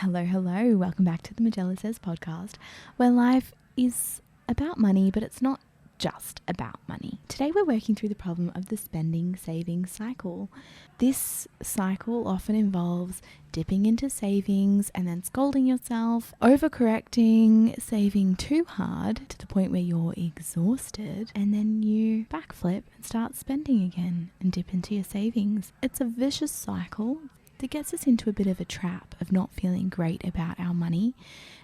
Hello. Welcome back to the Majella Says podcast, where life is about money, but it's not just about money. Today we're working through the problem of the spending saving cycle. This cycle often involves dipping into savings and then scolding yourself, overcorrecting, saving too hard to the point where you're exhausted, and then you backflip and start spending again and dip into your savings. It's a vicious cycle that gets us into a bit of a trap of not feeling great about our money.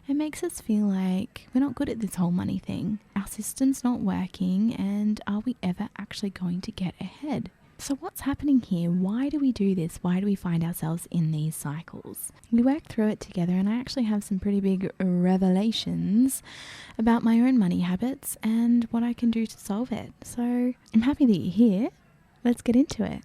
It makes us feel like we're not good at this whole money thing. Our system's not working, and are we ever actually going to get ahead? So what's happening here? Why do we do this? Why do we find ourselves in these cycles? We work through it together, and I actually have some pretty big revelations about my own money habits and what I can do to solve it. So I'm happy that you're here. Let's get into it.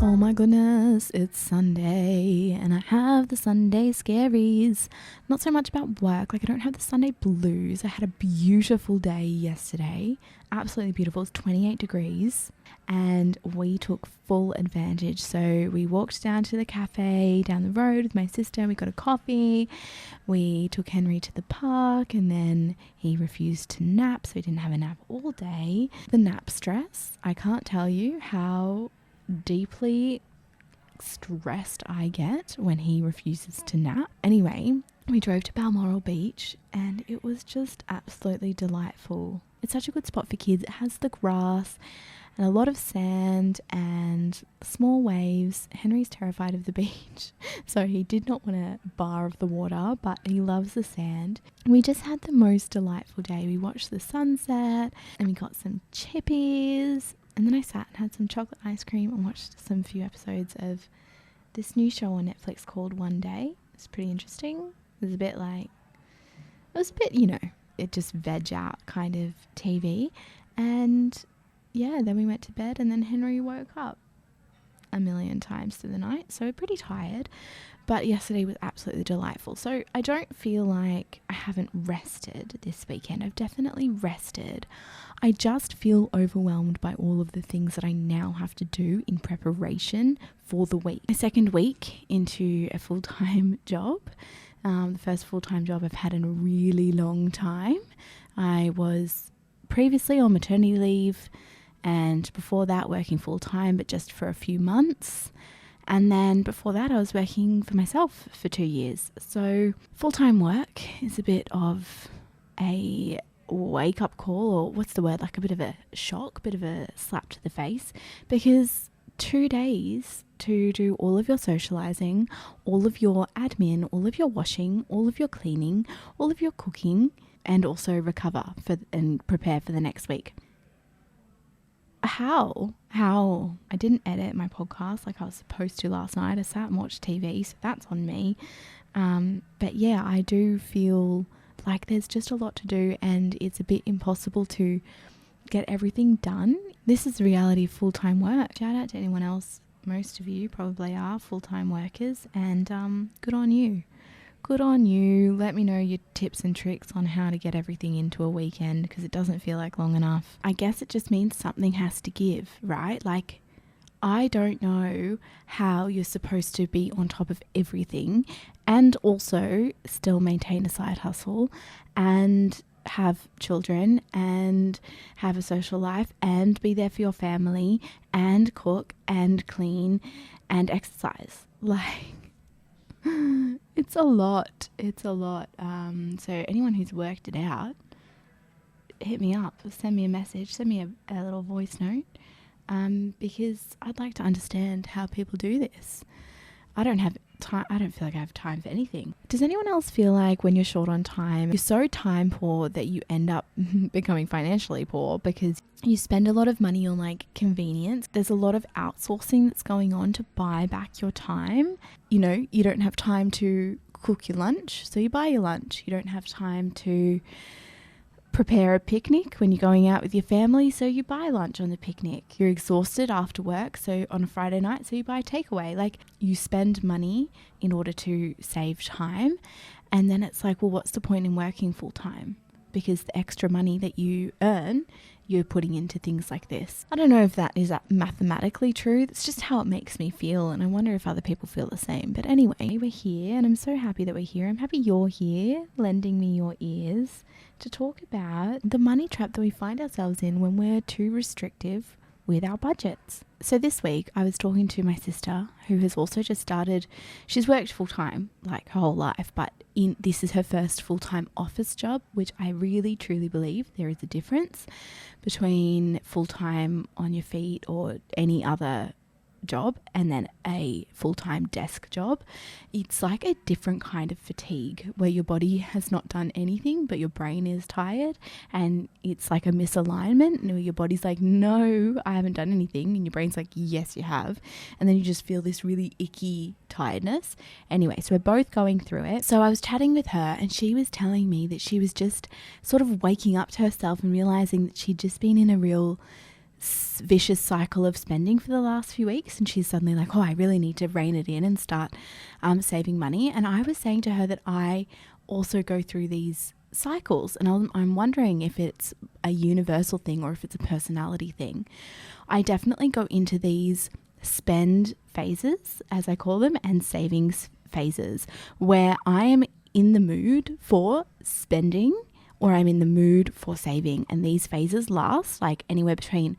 Oh my goodness, it's Sunday and I have the Sunday scaries. Not so much about work, like I don't have the Sunday blues. I had a beautiful day yesterday, absolutely beautiful. It's 28 degrees and we took full advantage. So we walked down to the cafe down the road with my sister, we got a coffee, we took Henry to the park, and then he refused to nap, so he didn't have a nap all day. The nap stress, I can't tell you how deeply stressed I get when he refuses to nap. Anyway, we drove to Balmoral Beach and it was just absolutely delightful. It's such a good spot for kids. It has the grass and a lot of sand and small waves. Henry's terrified of the beach, so he did not want a bar of the water, but he loves the sand. We just had the most delightful day. We watched the sunset and we got some chippies. And then I sat and had some chocolate ice cream and watched some few episodes of this new show on Netflix called One Day. It's pretty interesting. It was a bit, it just veg out kind of TV. And yeah, then we went to bed and then Henry woke up a million times through the night. So we're pretty tired. But yesterday was absolutely delightful. So I don't feel like I haven't rested this weekend. I've definitely rested. I just feel overwhelmed by all of the things that I now have to do in preparation for the week. My second week into a full-time job. The first full-time job I've had in a really long time. I was previously on maternity leave and before that working full-time, but just for a few months. And then before that, I was working for myself for 2 years. So full-time work is a bit of a wake-up call, or what's the word, like a bit of a shock, a bit of a slap to the face, because 2 days to do all of your socializing, all of your admin, all of your washing, all of your cleaning, all of your cooking, and also recover and prepare for the next week. How I didn't edit my podcast like I was supposed to last night. I sat and watched TV, so that's on me. But yeah, I do feel like there's just a lot to do and it's a bit impossible to get everything done. This is the reality of full-time work. Shout out to anyone else. Most of you probably are full-time workers, and good on you. Good on you. Let me know your tips and tricks on how to get everything into a weekend, because it doesn't feel like long enough. I guess it just means something has to give, right? Like, I don't know how you're supposed to be on top of everything and also still maintain a side hustle and have children and have a social life and be there for your family and cook and clean and exercise. Like, it's a lot. So anyone who's worked it out, hit me up, send me a message, send me a little voice note, because I'd like to understand how people do this. I don't feel like I have time for anything. Does anyone else feel like when you're short on time, you're so time poor that you end up becoming financially poor because you spend a lot of money on like convenience? There's a lot of outsourcing that's going on to buy back your time. You know, you don't have time to cook your lunch, so you buy your lunch. You don't have time to prepare a picnic when you're going out with your family, so you buy lunch on the picnic. You're exhausted after work, so on a Friday night, so you buy takeaway. Like, you spend money in order to save time, and then it's like, well, what's the point in working full time? because the extra money that you earn, you're putting into things like this. I don't know if that is mathematically true. It's just how it makes me feel, and I wonder if other people feel the same. But anyway, we're here, and I'm so happy that we're here. I'm happy you're here, lending me your ears to talk about the money trap that we find ourselves in when we're too restrictive with our budgets. So this week I was talking to my sister, who has also just started. She's worked full time like her whole life, but this is her first full-time office job, which I really truly believe there is a difference between full-time on your feet or any other job and then a full-time desk job. It's like a different kind of fatigue where your body has not done anything but your brain is tired, and it's like a misalignment and your body's like, no, I haven't done anything, and your brain's like, yes you have, and then you just feel this really icky tiredness. Anyway, so we're both going through it. So I was chatting with her and she was telling me that she was just sort of waking up to herself and realizing that she'd just been in a real vicious cycle of spending for the last few weeks, and she's suddenly like, oh, I really need to rein it in and start saving money. And I was saying to her that I also go through these cycles, and I'm wondering if it's a universal thing or if it's a personality thing. I definitely go into these spend phases, as I call them, and savings phases where I am in the mood for spending or I'm in the mood for saving. And these phases last like anywhere between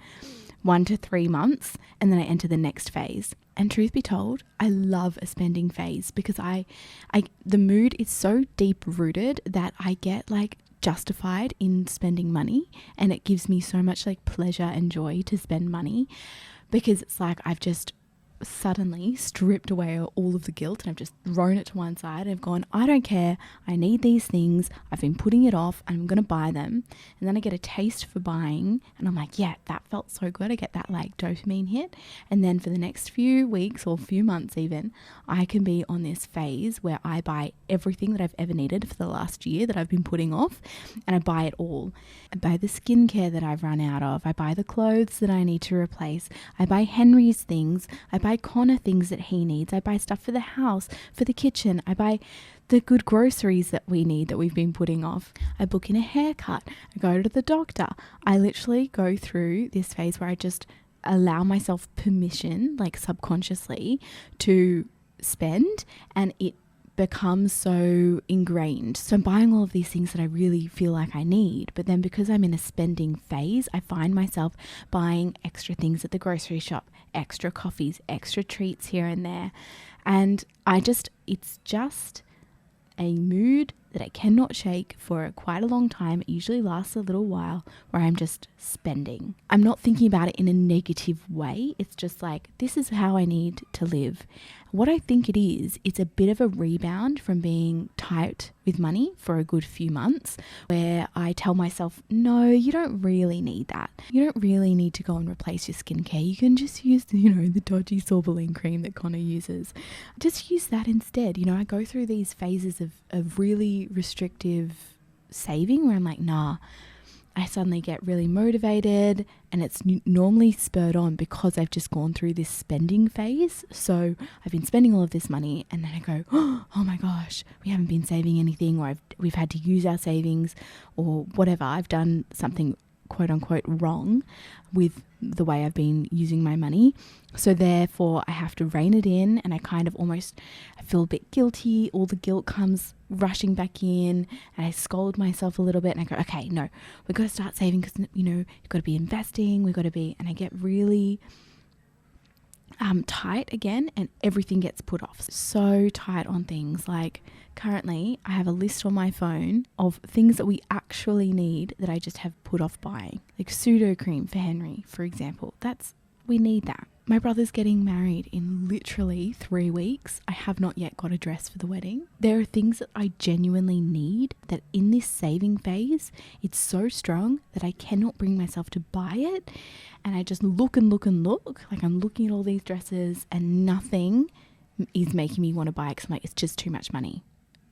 1 to 3 months, and then I enter the next phase. And truth be told, I love a spending phase because the mood is so deep rooted that I get like justified in spending money, and it gives me so much like pleasure and joy to spend money because it's like I've just suddenly stripped away all of the guilt and I've just thrown it to one side and I've gone, I don't care, I need these things, I've been putting it off and I'm going to buy them. And then I get a taste for buying and I'm like, yeah, that felt so good. I get that like dopamine hit, and then for the next few weeks or few months even, I can be on this phase where I buy everything that I've ever needed for the last year that I've been putting off, and I buy it all. I buy the skincare that I've run out of, I buy the clothes that I need to replace, I buy Henry's things, I buy Connor things that he needs, I buy stuff for the house, for the kitchen, I buy the good groceries that we need that we've been putting off, I book in a haircut, I go to the doctor. I literally go through this phase where I just allow myself permission, like subconsciously, to spend, and it becomes so ingrained. So I'm buying all of these things that I really feel like I need, but then because I'm in a spending phase, I find myself buying extra things at the grocery shop, extra coffees, extra treats here and there. And it's just a mood that I cannot shake for quite a long time. It usually lasts a little while where I'm just spending. I'm not thinking about it in a negative way. It's just like, this is how I need to live. What I think it is, it's a bit of a rebound from being tight with money for a good few months, where I tell myself, no, you don't really need that. You don't really need to go and replace your skincare. You can just use, the dodgy Sorbeline cream that Connor uses. Just use that instead. I go through these phases of really restrictive saving where I'm like, nah. I suddenly get really motivated, and it's normally spurred on because I've just gone through this spending phase. So I've been spending all of this money, and then I go, oh my gosh, we haven't been saving anything, or we've had to use our savings, or whatever. I've done something quote unquote wrong with the way I've been using my money. So therefore I have to rein it in, and I feel a bit guilty. All the guilt comes rushing back in, and I scold myself a little bit, and I go, okay, no, we've got to start saving because, you've got to be investing, and I get really tight again, and everything gets put off. So tight on things. Like currently I have a list on my phone of things that we actually need that I just have put off buying, like pseudo cream for Henry, for example. We need that. My brother's getting married in literally 3 weeks. I have not yet got a dress for the wedding. There are things that I genuinely need that in this saving phase, it's so strong that I cannot bring myself to buy it. And I just look and look and look. Like I'm looking at all these dresses and nothing is making me want to buy it because I'm like, it's just too much money.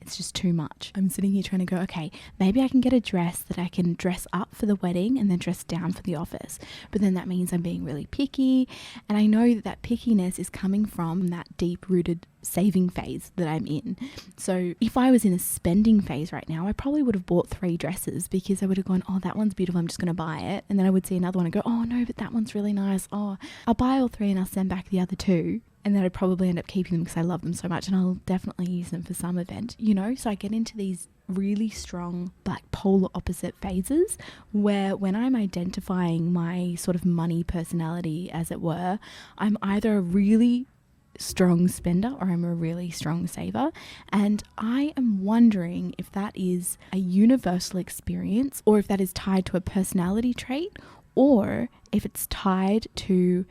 it's just too much. I'm sitting here trying to go, okay, maybe I can get a dress that I can dress up for the wedding and then dress down for the office. But then that means I'm being really picky. And I know that pickiness is coming from that deep-rooted saving phase that I'm in. So if I was in a spending phase right now, I probably would have bought 3 dresses, because I would have gone, oh, that one's beautiful, I'm just going to buy it. And then I would see another one and go, oh no, but that one's really nice. Oh, I'll buy all 3 and I'll send back the other 2. And then I'd probably end up keeping them because I love them so much, and I'll definitely use them for some event, you know? So I get into these really strong, like, polar opposite phases where when I'm identifying my sort of money personality, as it were, I'm either a really strong spender or I'm a really strong saver. And I am wondering if that is a universal experience, or if that is tied to a personality trait, or if it's tied to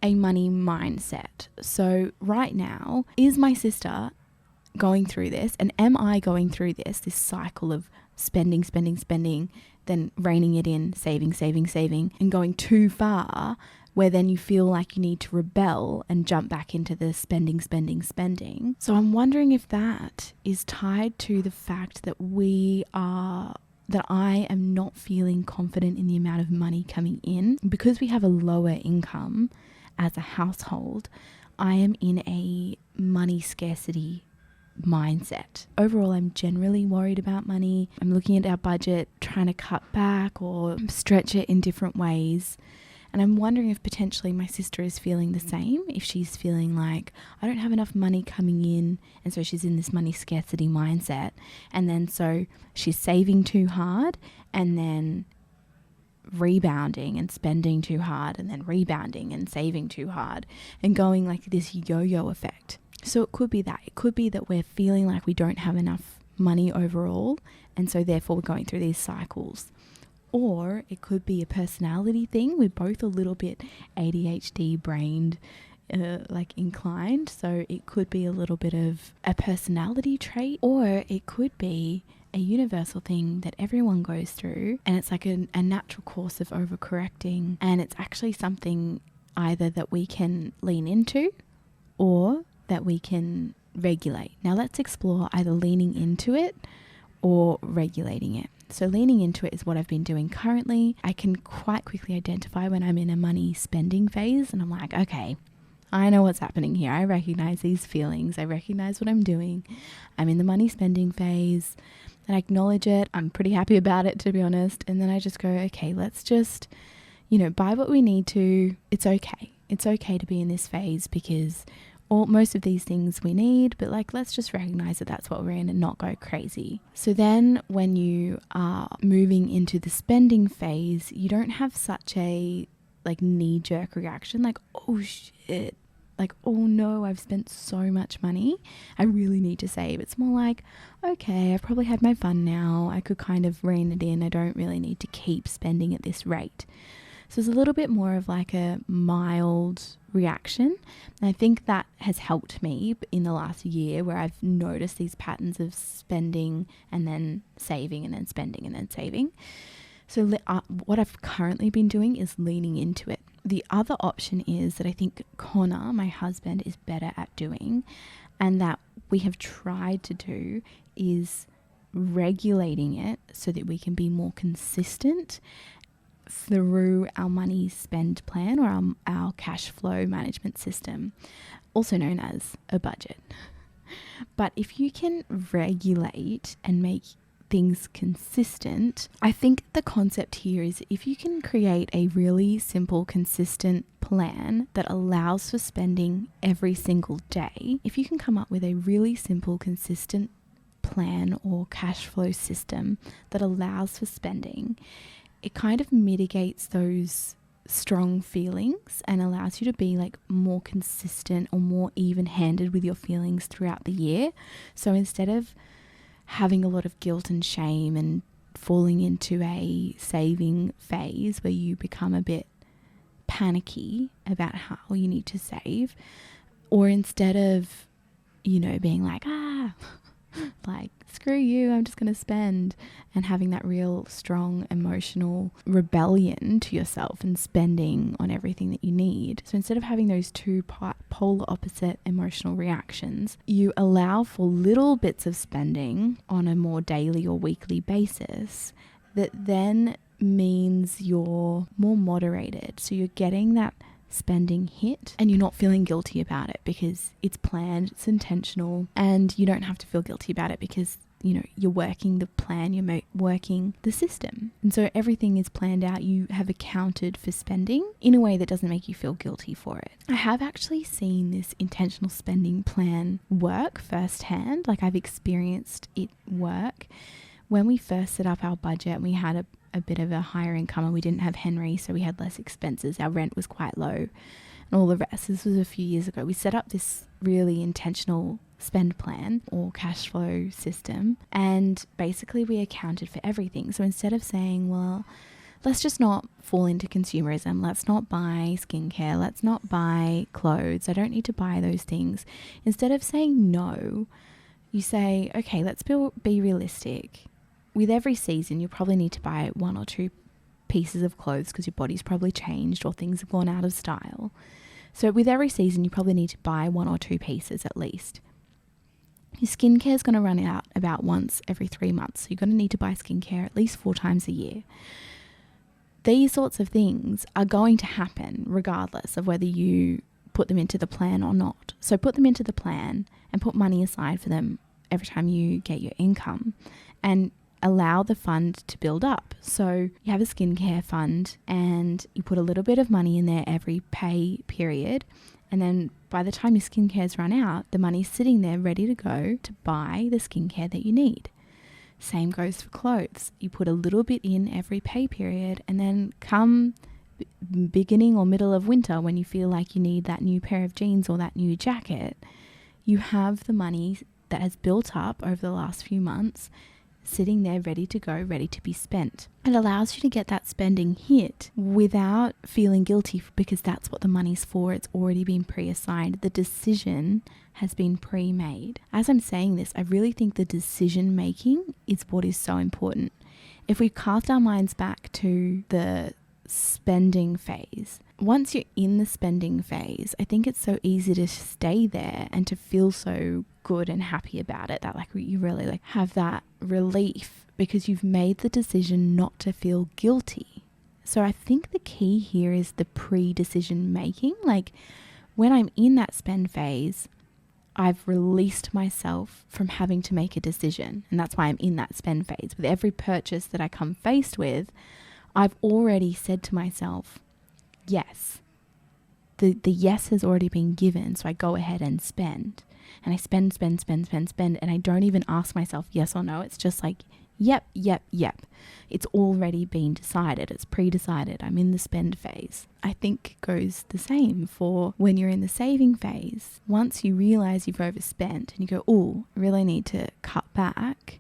a money mindset. So right now, is my sister going through this, and am I going through this cycle of spending, then reining it in, saving, and going too far, where then you feel like you need to rebel and jump back into the spending. So I'm wondering if that is tied to the fact that I am not feeling confident in the amount of money coming in. Because we have a lower income as a household, I am in a money scarcity mindset. Overall, I'm generally worried about money. I'm looking at our budget, trying to cut back or stretch it in different ways. And I'm wondering if potentially my sister is feeling the same, if she's feeling like I don't have enough money coming in, and so she's in this money scarcity mindset. And then so she's saving too hard and then rebounding and spending too hard and then rebounding and saving too hard and going like this yo-yo effect. So it could be that. It could be that we're feeling like we don't have enough money overall, and so therefore we're going through these cycles. Or it could be a personality thing. We're both a little bit ADHD brained, like inclined. So it could be a little bit of a personality trait, or it could be a universal thing that everyone goes through, and it's like a natural course of overcorrecting, and it's actually something either that we can lean into or that we can regulate. Now let's explore either leaning into it or regulating it. So leaning into it is what I've been doing currently. I can quite quickly identify when I'm in a money spending phase, and I'm like, okay, I know what's happening here. I recognize these feelings. I recognize what I'm doing. I'm in the money spending phase, and I acknowledge it. I'm pretty happy about it, to be honest. And then I just go, okay, let's just, buy what we need to. It's okay. It's okay to be in this phase because most of these things we need, but let's just recognize that that's what we're in and not go crazy. So then when you are moving into the spending phase, you don't have such a knee-jerk reaction, oh shit, oh no, I've spent so much money, I really need to save. It's more like, okay, I've probably had my fun now, I could kind of rein it in, I don't really need to keep spending at this rate. So it's a little bit more of a mild reaction. And I think that has helped me in the last year, where I've noticed these patterns of spending and then saving and then spending and then saving. So what I've currently been doing is leaning into it. The other option is that I think Connor, my husband, is better at doing, and that we have tried to do, is regulating it so that we can be more consistent through our money spend plan, or our cash flow management system, also known as a budget. But if you can regulate and make things consistent, I think the concept here is if you can create a really simple, consistent plan that allows for spending every single day, if you can come up with a really simple, consistent plan or cash flow system that allows for spending, it kind of mitigates those strong feelings and allows you to be more consistent or more even-handed with your feelings throughout the year. So instead of having a lot of guilt and shame and falling into a saving phase where you become a bit panicky about how you need to save, or instead of, being like, screw you, I'm just going to spend, and having that real strong emotional rebellion to yourself and spending on everything that you need. So instead of having those two polar opposite emotional reactions, you allow for little bits of spending on a more daily or weekly basis that then means you're more moderated. So you're getting that spending hit and you're not feeling guilty about it because it's planned, it's intentional, and you don't have to feel guilty about it because, you know, you're working the plan, you're working the system. And so everything is planned out. You have accounted for spending in a way that doesn't make you feel guilty for it. I have actually seen this intentional spending plan work firsthand. Like, I've experienced it work. When we first set up our budget, we had a bit of a higher income and we didn't have Henry, so we had less expenses. Our rent was quite low and all the rest. This was a few years ago. We set up this really intentional spend plan or cash flow system, and basically we accounted for everything. So instead of saying, well, let's just not fall into consumerism, let's not buy skincare, let's not buy clothes, I don't need to buy those things. Instead of saying no, you say, okay, let's be realistic. With every season, you probably need to buy 1 or 2 pieces of clothes because your body's probably changed or things have gone out of style. So with every season, you probably need to buy 1 or 2 pieces at least. Your skincare is going to run out about once every 3 months. So you're going to need to buy skincare at least 4 times a year. These sorts of things are going to happen regardless of whether you put them into the plan or not. So put them into the plan and put money aside for them every time you get your income, and allow the fund to build up. So you have a skincare fund and you put a little bit of money in there every pay period. And then by the time your skincare's run out, the money's sitting there ready to go to buy the skincare that you need. Same goes for clothes. You put a little bit in every pay period, and then come beginning or middle of winter when you feel like you need that new pair of jeans or that new jacket, you have the money that has built up over the last few months sitting there ready to go, ready to be spent. It allows you to get that spending hit without feeling guilty because that's what the money's for. It's already been pre-assigned. The decision has been pre-made. As I'm saying this, I really think the decision making is what is so important. If we cast our minds back to the spending phase, once you're in the spending phase, I think it's so easy to stay there and to feel so good and happy about it, that like you really like have that relief because you've made the decision not to feel guilty. So I think the key here is the pre-decision making. Like when I'm in that spend phase, I've released myself from having to make a decision, and that's why I'm in that spend phase. With every purchase that I come faced with, I've already said to myself, yes. The yes has already been given, so I go ahead and spend. And I spend, and I don't even ask myself yes or no. It's just like, yep. It's already been decided. It's pre-decided. I'm in the spend phase. I think goes the same for when you're in the saving phase. Once you realize you've overspent and you go, oh, I really need to cut back.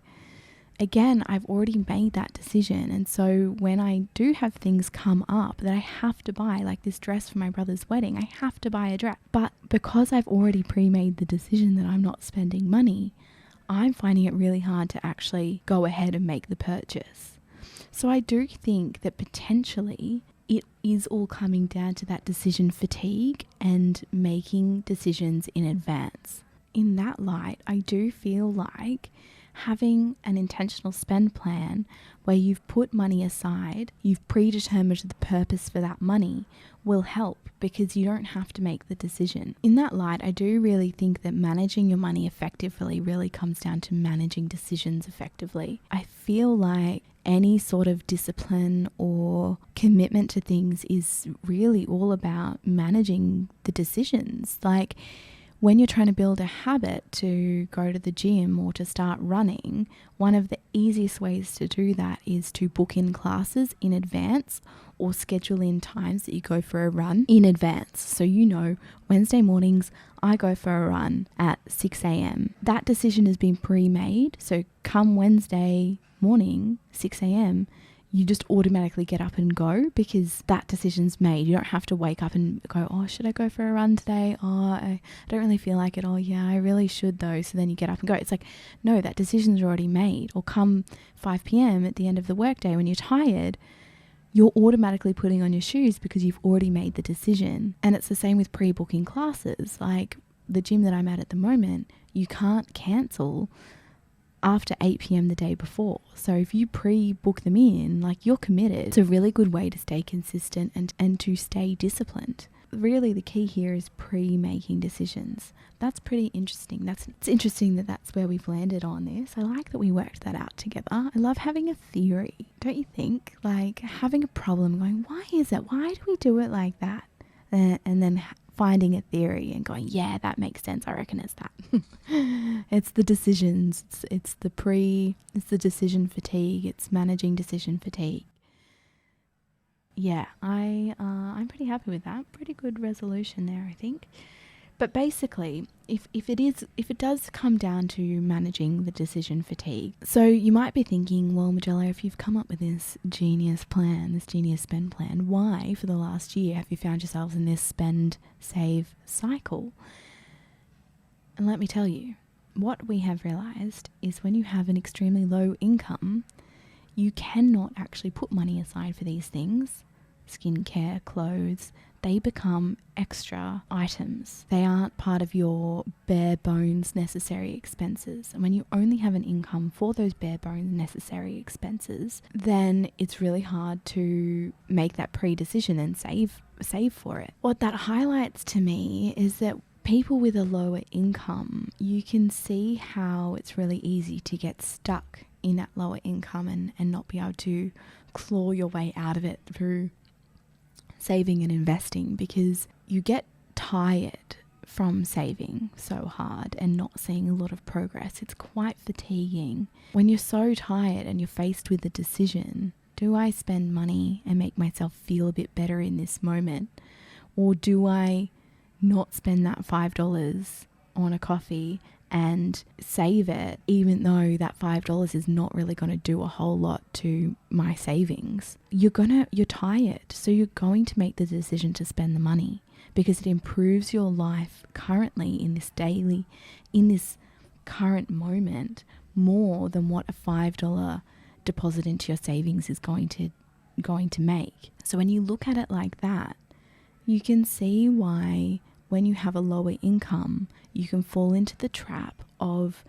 Again, I've already made that decision. And so when I do have things come up that I have to buy, like this dress for my brother's wedding, I have to buy a dress. But because I've already pre-made the decision that I'm not spending money, I'm finding it really hard to actually go ahead and make the purchase. So I do think that potentially it is all coming down to that decision fatigue and making decisions in advance. In that light, I do feel like having an intentional spend plan where you've put money aside, you've predetermined the purpose for that money will help because you don't have to make the decision. In that light, I do really think that managing your money effectively really comes down to managing decisions effectively. I feel like any sort of discipline or commitment to things is really all about managing the decisions. Like, when you're trying to build a habit to go to the gym or to start running, one of the easiest ways to do that is to book in classes in advance or schedule in times that you go for a run in advance. So you know, Wednesday mornings, I go for a run at 6 a.m. That decision has been pre-made. So come Wednesday morning, 6 a.m., you just automatically get up and go because that decision's made. You don't have to wake up and go, oh, should I go for a run today? Oh, I don't really feel like it. Oh, yeah, I really should though. So then you get up and go. It's like, no, that decision's already made. Or come 5 p.m. at the end of the workday when you're tired, you're automatically putting on your shoes because you've already made the decision. And it's the same with pre-booking classes. Like the gym that I'm at the moment, you can't cancel after 8 p.m. the day before. So if you pre-book them in, like you're committed. It's a really good way to stay consistent and to stay disciplined. Really the key here is pre-making decisions. That's pretty interesting. It's interesting that that's where we've landed on this. I like that we worked that out together. I love having a theory, don't you think? Like having a problem going, why is it? Why do we do it like that? And then finding a theory and going, yeah, that makes sense. I reckon it's that. It's the decisions. It's the decision fatigue. It's managing decision fatigue. Yeah, I'm pretty happy with that. Pretty good resolution there, I think. But basically, if it does come down to managing the decision fatigue, so you might be thinking, well, Majella, if you've come up with this genius plan, this genius spend plan, why for the last year have you found yourselves in this spend save cycle? And let me tell you, what we have realized is when you have an extremely low income, you cannot actually put money aside for these things. Skincare, clothes, they become extra items. They aren't part of your bare bones necessary expenses. And when you only have an income for those bare bones necessary expenses, then it's really hard to make that pre-decision and save for it. What that highlights to me is that people with a lower income, you can see how it's really easy to get stuck in that lower income and not be able to claw your way out of it through saving and investing, because you get tired from saving so hard and not seeing a lot of progress. It's quite fatiguing. When you're so tired and you're faced with the decision, do I spend money and make myself feel a bit better in this moment? Or do I not spend that $5 on a coffee and save it, even though that $5 is not really going to do a whole lot to my savings? You're tired, so you're going to make the decision to spend the money because it improves your life currently in this current moment more than what a $5 deposit into your savings is going to make. So when you look at it like that, you can see why when you have a lower income, you can fall into the trap of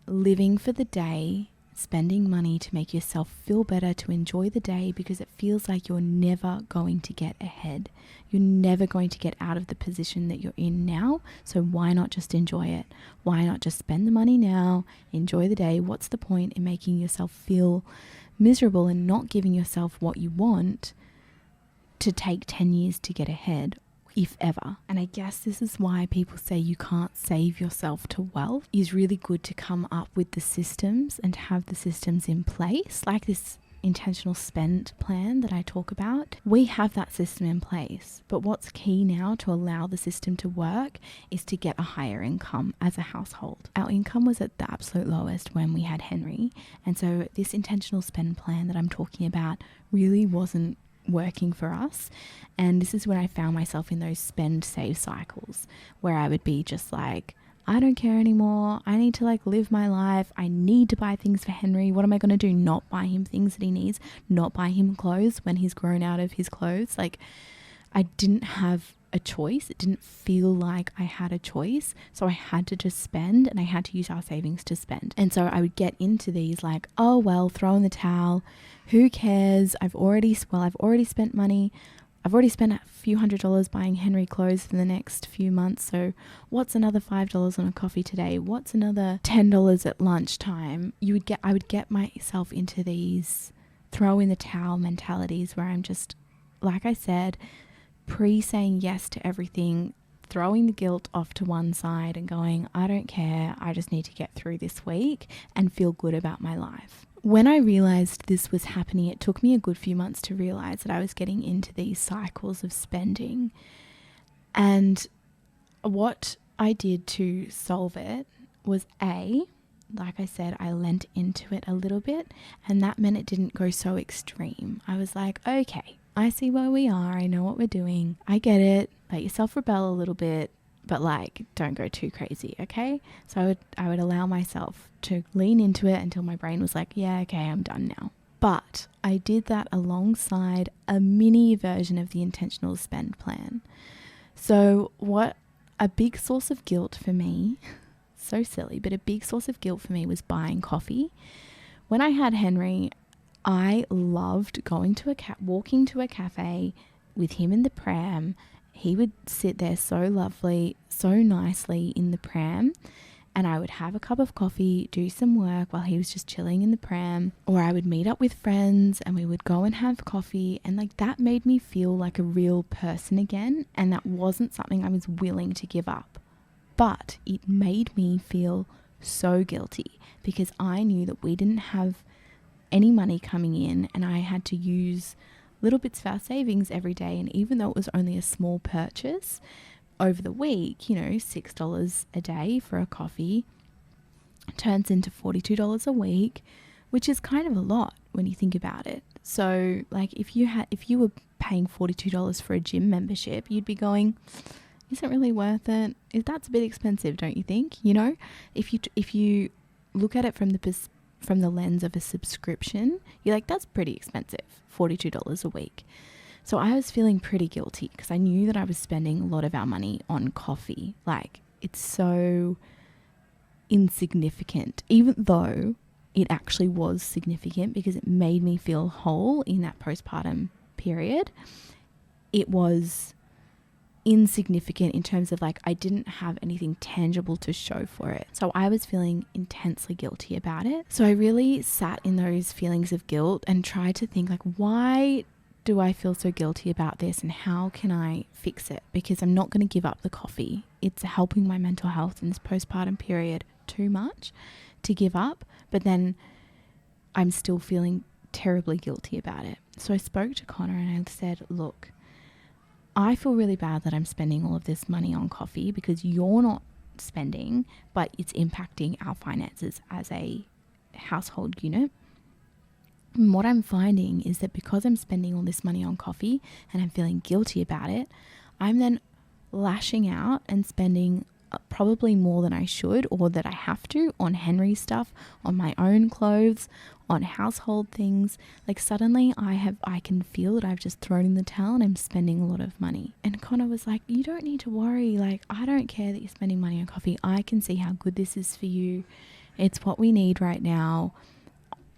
living for the day, spending money to make yourself feel better, to enjoy the day, because it feels like you're never going to get ahead. You're never going to get out of the position that you're in now. So why not just enjoy it? Why not just spend the money now, enjoy the day? What's the point in making yourself feel miserable and not giving yourself what you want to take 10 years to get ahead, if ever? And I guess this is why people say you can't save yourself to wealth. It's really good to come up with the systems and have the systems in place, like this intentional spend plan that I talk about. We have that system in place, but what's key now to allow the system to work is to get a higher income as a household. Our income was at the absolute lowest when we had Henry, and so this intentional spend plan that I'm talking about really wasn't working for us. And this is when I found myself in those spend save cycles where I would be just like, I don't care anymore. I need to live my life. I need to buy things for Henry. What am I going to do? Not buy him things that he needs, not buy him clothes when he's grown out of his clothes. I didn't have a choice. It didn't feel like I had a choice. So I had to just spend, and I had to use our savings to spend. And so I would get into these oh, well, throw in the towel. Who cares? I've already spent money. I've already spent a few $100s buying Henry clothes for the next few months. So what's another $5 on a coffee today? What's another $10 at lunchtime? I would get myself into these throw in the towel mentalities where I'm just, like I said, saying yes to everything, throwing the guilt off to one side and going, I don't care. I just need to get through this week and feel good about my life. When I realized this was happening, it took me a good few months to realize that I was getting into these cycles of spending. And what I did to solve it was like I said, I lent into it a little bit, and that meant it didn't go so extreme. I was like, okay, I see where we are. I know what we're doing. I get it. Let yourself rebel a little bit, but like, don't go too crazy, okay? So I would allow myself to lean into it until my brain was like, yeah, okay, I'm done now. But I did that alongside a mini version of the intentional spend plan. So a big source of guilt for me, so silly, but a big source of guilt for me was buying coffee. When I had Henry, I loved walking to a cafe with him in the pram. He would sit there so lovely, so nicely in the pram, and I would have a cup of coffee, do some work while he was just chilling in the pram, or I would meet up with friends and we would go and have coffee, and like that made me feel like a real person again, and that wasn't something I was willing to give up. But it made me feel so guilty because I knew that we didn't have any money coming in and I had to use little bits of our savings every day, and even though it was only a small purchase, over the week, $6 a day for a coffee turns into $42 a week, which is kind of a lot when you think about it. So like if you were paying $42 for a gym membership, you'd be going, isn't really worth it. That's a bit expensive, don't you think? If you look at it from the lens of a subscription, you're like, that's pretty expensive, $42 a week. So I was feeling pretty guilty because I knew that I was spending a lot of our money on coffee. Like, it's so insignificant, even though it actually was significant because it made me feel whole in that postpartum period. It was insignificant in terms of like, I didn't have anything tangible to show for it. So I was feeling intensely guilty about it. So I really sat in those feelings of guilt and tried to think like, why do I feel so guilty about this and how can I fix it? Because I'm not going to give up the coffee. It's helping my mental health in this postpartum period too much to give up, but then I'm still feeling terribly guilty about it. So I spoke to Connor and I said, look, I feel really bad that I'm spending all of this money on coffee because you're not spending, but it's impacting our finances as a household unit. And what I'm finding is that because I'm spending all this money on coffee and I'm feeling guilty about it, I'm then lashing out and spending probably more than I should or that I have to on Henry's stuff, on my own clothes, on household things. Like suddenly I can feel that I've just thrown in the towel and I'm spending a lot of money. And Connor was like, you don't need to worry. Like, I don't care that you're spending money on coffee. I can see how good this is for you. It's what we need right now.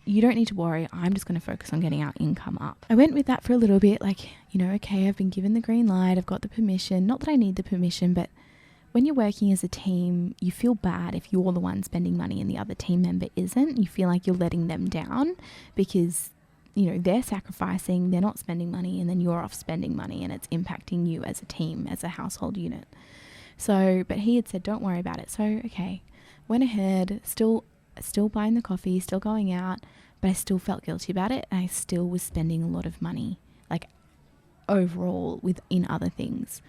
You don't need to worry. I'm just going to focus on getting our income up. I went with that for a little bit, like, okay, I've been given the green light. I've got the permission. Not that I need the permission, but when you're working as a team, you feel bad if you're the one spending money and the other team member isn't. You feel like you're letting them down because, they're sacrificing, they're not spending money, and then you're off spending money and it's impacting you as a team, as a household unit. So, but he had said, don't worry about it. So, okay, went ahead, still buying the coffee, still going out, but I still felt guilty about it. And I still was spending a lot of money, like overall in other things.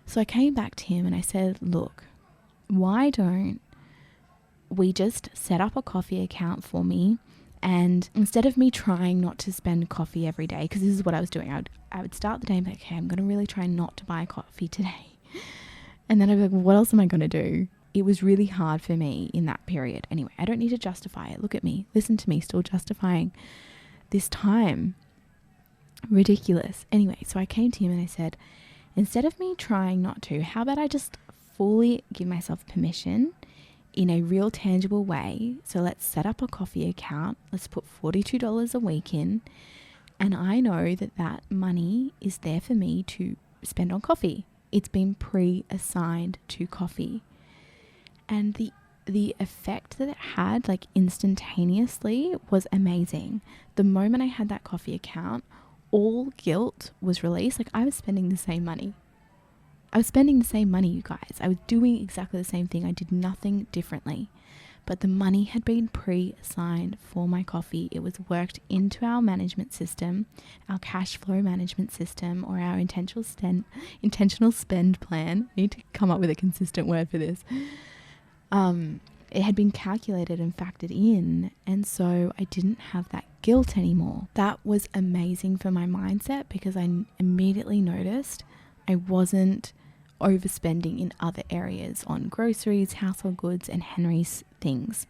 So I came back to him and I said, look, why don't we just set up a coffee account for me? And instead of me trying not to spend coffee every day, because this is what I was doing, I would start the day and be like, okay, I'm going to really try not to buy coffee today. And then I'd be like, well, what else am I going to do? It was really hard for me in that period. Anyway, I don't need to justify it. Look at me. Listen to me, still justifying this time. Ridiculous. Anyway, so I came to him and I said, instead of me trying not to, how about I just fully give myself permission in a real tangible way? So let's set up a coffee account. Let's put $42 a week in. And I know that money is there for me to spend on coffee. It's been pre-assigned to coffee. And the effect that it had, like instantaneously, was amazing. The moment I had that coffee account, all guilt was released. Like, I was spending the same money. You guys. I was doing exactly the same thing. I did nothing differently. But the money had been pre-assigned for my coffee. It was worked into our management system, our cash flow management system, or our intentional spend plan. I need to come up with a consistent word for this. it had been calculated and factored in. And so I didn't have that guilt anymore. That was amazing for my mindset because I immediately noticed I wasn't overspending in other areas on groceries, household goods, and Henry's things.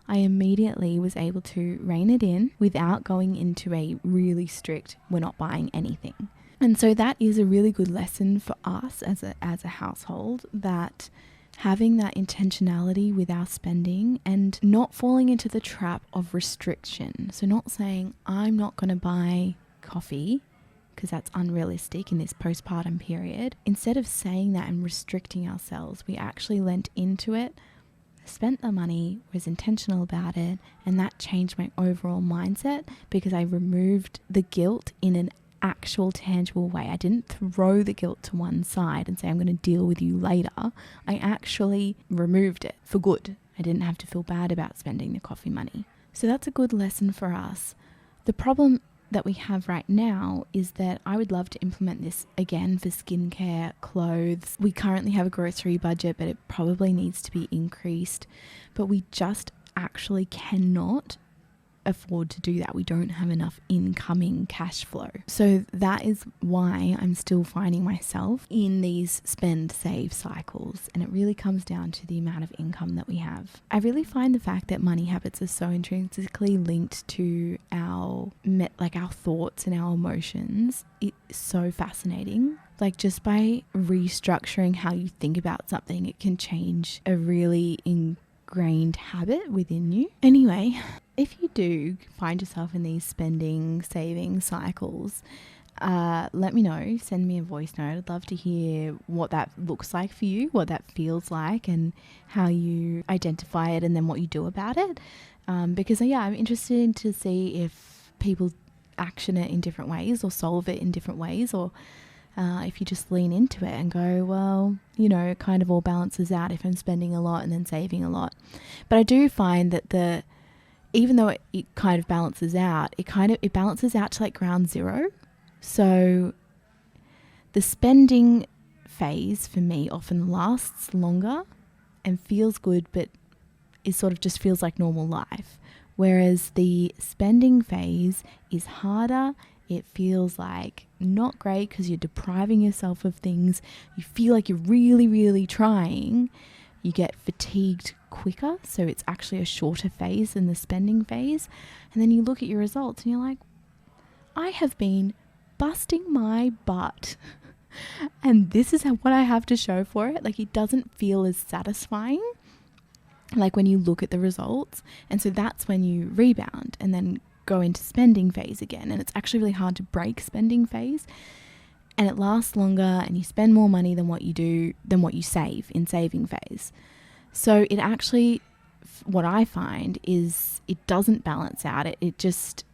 I immediately was able to rein it in without going into a really strict, we're not buying anything. And so that is a really good lesson for us as a household, that having that intentionality with our spending and not falling into the trap of restriction. So not saying, I'm not going to buy coffee because that's unrealistic in this postpartum period. Instead of saying that and restricting ourselves, we actually lent into it, spent the money, was intentional about it, and that changed my overall mindset because I removed the guilt in an actual tangible way. I didn't throw the guilt to one side and say, I'm going to deal with you later. I actually removed it for good. I didn't have to feel bad about spending the coffee money. So that's a good lesson for us. The problem that we have right now is that I would love to implement this again for skincare, clothes. We currently have a grocery budget, but it probably needs to be increased. But we just actually cannot afford to do that. We don't have enough incoming cash flow. So that is why I'm still finding myself in these spend save cycles, and it really comes down to the amount of income that we have. I really find the fact that money habits are so intrinsically linked to our thoughts and our emotions. It's so fascinating. Like, just by restructuring how you think about something, it can change a really ingrained habit within you. Anyway, if you do find yourself in these spending, saving cycles, let me know. Send me a voice note. I'd love to hear what that looks like for you, what that feels like, and how you identify it and then what you do about it. Because I'm interested to see if people action it in different ways or solve it in different ways, or if you just lean into it and go, well, it kind of all balances out if I'm spending a lot and then saving a lot. But I do find that even though it kind of balances out, it balances out to like ground zero. So the spending phase for me often lasts longer and feels good, but it sort of just feels like normal life. Whereas the spending phase is harder. It feels like not great because you're depriving yourself of things. You feel like you're really, really trying. You get fatigued quicker, so it's actually a shorter phase than the spending phase. And then you look at your results and you're like, I have been busting my butt and this is what I have to show for it. Like, it doesn't feel as satisfying like when you look at the results. And so that's when you rebound and then go into spending phase again. And it's actually really hard to break spending phase, and it lasts longer and you spend more money than what you save in saving phase. So it actually, what I find is it doesn't balance out. It just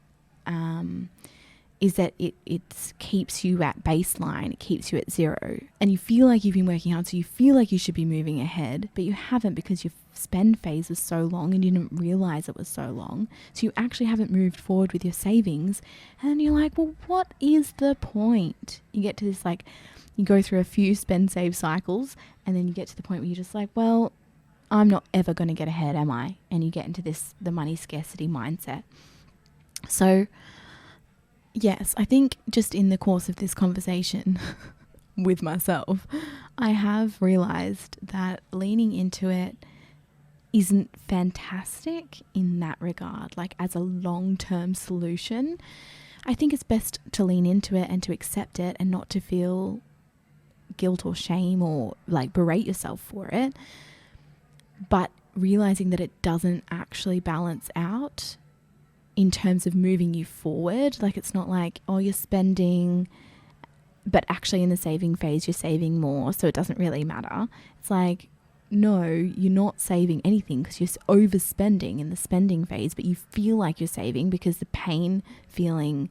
is that it keeps you at baseline. It keeps you at zero, and you feel like you've been working hard, so you feel like you should be moving ahead, but you haven't because your spend phase was so long and you didn't realize it was so long. So you actually haven't moved forward with your savings, and then you're like, well, what is the point? You get to this, like, you go through a few spend save cycles, and then you get to the point where you're just like, well, I'm not ever going to get ahead, am I? And you get into the money scarcity mindset. So yes, I think just in the course of this conversation with myself, I have realized that leaning into it isn't fantastic in that regard, like as a long-term solution. I think it's best to lean into it and to accept it and not to feel guilt or shame or like berate yourself for it, but realizing that it doesn't actually balance out in terms of moving you forward. Like, it's not like, oh, you're spending, but actually in the saving phase you're saving more, so it doesn't really matter. It's like, no, you're not saving anything because you're overspending in the spending phase, but you feel like you're saving because the pain feeling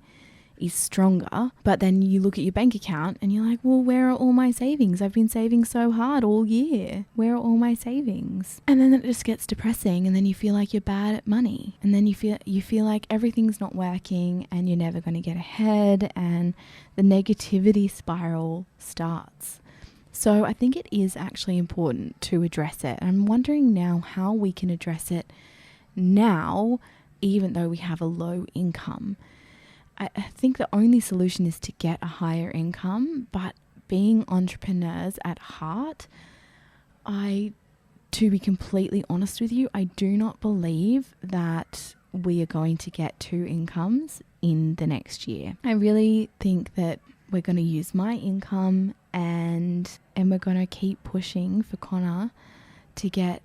is stronger. But then you look at your bank account and you're like, well, where are all my savings? I've been saving so hard all year. Where are all my savings? And then it just gets depressing, and then you feel like you're bad at money, and then you feel like everything's not working and you're never going to get ahead, and the negativity spiral starts. So I think it is actually important to address it. I'm wondering now how we can address it now, even though we have a low income. I think the only solution is to get a higher income, but being entrepreneurs at heart, to be completely honest with you, I do not believe that we are going to get 2 incomes in the next year. I really think that we're going to use my income and we're going to keep pushing for Connor to get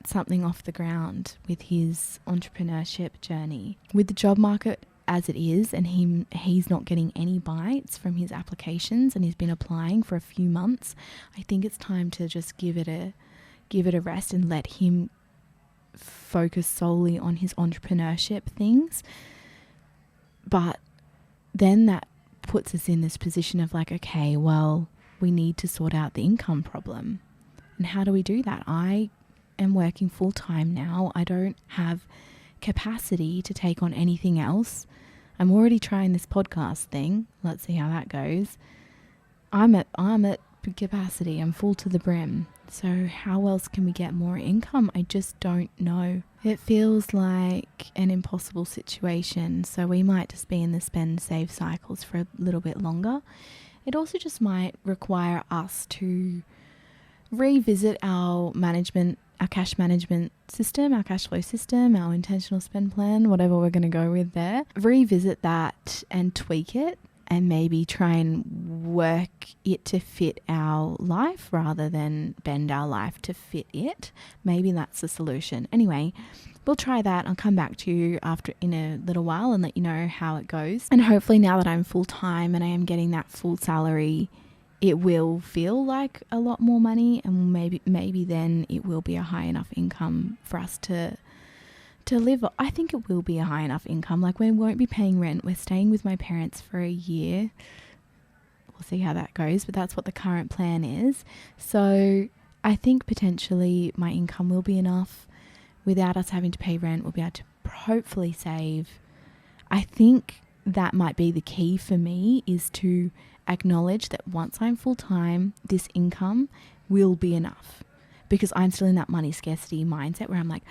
something off the ground with his entrepreneurship journey. With the job market as it is, and he's not getting any bites from his applications, and he's been applying for a few months, I think it's time to just give it a rest and let him focus solely on his entrepreneurship things. But then that puts us in this position of like, okay, well, we need to sort out the income problem. And how do we do that? I am working full time now. I don't have capacity to take on anything else. I'm already trying this podcast thing. Let's see how that goes. I'm at capacity. I'm full to the brim. So how else can we get more income? I just don't know. It feels like an impossible situation. So we might just be in the spend save cycles for a little bit longer. It also just might require us to revisit our cash management system, our cash flow system, our intentional spend plan, whatever we're going to go with there. Revisit that and tweak it and maybe try and work it to fit our life rather than bend our life to fit it. Maybe that's the solution. Anyway, we'll try that. I'll come back to you in a little while and let you know how it goes. And hopefully now that I'm full time and I am getting that full salary, it will feel like a lot more money, and maybe then it will be a high enough income for us to live. I think it will be a high enough income. Like, we won't be paying rent. We're staying with my parents for a year. We'll see how that goes, but that's what the current plan is. So I think potentially my income will be enough without us having to pay rent. We'll be able to hopefully save. I think that might be the key for me, is to acknowledge that once I'm full time, this income will be enough, because I'm still in that money scarcity mindset where I'm like,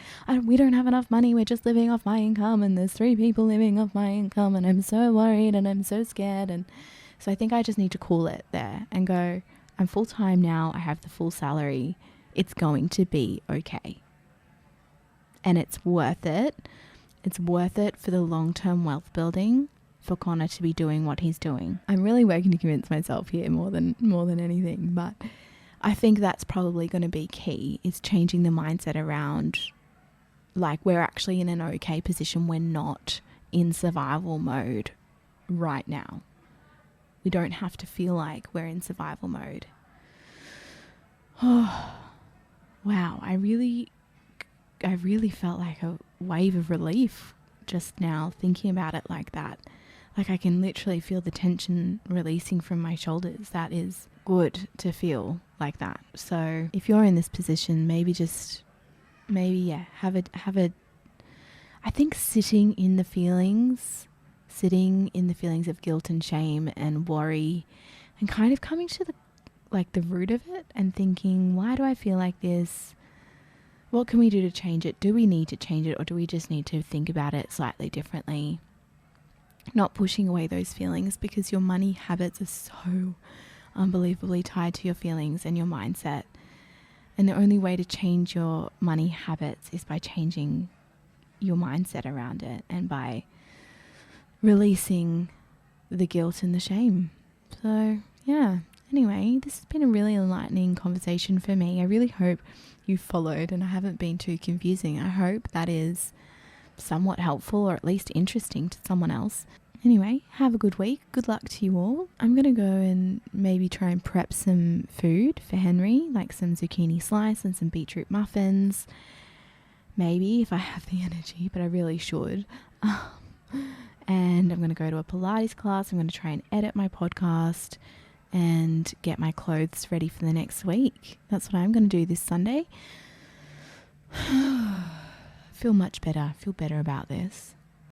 we don't have enough money, we're just living off my income, and there's 3 people living off my income, and I'm so worried and I'm so scared. And so I think I just need to call it there and go, I'm full time now, I have the full salary, it's going to be okay, and it's worth it. It's worth it for the long-term wealth building, for Connor to be doing what he's doing. I'm really working to convince myself here more than anything, but I think that's probably going to be key, is changing the mindset around, like, we're actually in an okay position. We're not in survival mode right now. We don't have to feel like we're in survival mode. Oh, wow. I really felt like a wave of relief just now thinking about it like that. Like, I can literally feel the tension releasing from my shoulders. That is good to feel like that. So if you're in this position, have a I think sitting in the feelings of guilt and shame and worry, and kind of coming to the root of it and thinking, why do I feel like this? What can we do to change it? Do we need to change it, or do we just need to think about it slightly differently? Not pushing away those feelings, because your money habits are so unbelievably tied to your feelings and your mindset. And the only way to change your money habits is by changing your mindset around it and by releasing the guilt and the shame. So, yeah. Anyway, this has been a really enlightening conversation for me. I really hope you followed and I haven't been too confusing. I hope that is somewhat helpful, or at least interesting to someone else. Anyway, have a good week. Good luck to you all. I'm going to go and maybe try and prep some food for Henry, like some zucchini slice and some beetroot muffins. Maybe, if I have the energy, but I really should. And I'm going to go to a Pilates class. I'm going to try and edit my podcast and get my clothes ready for the next week. That's what I'm going to do this Sunday. Feel much better. Feel better about this.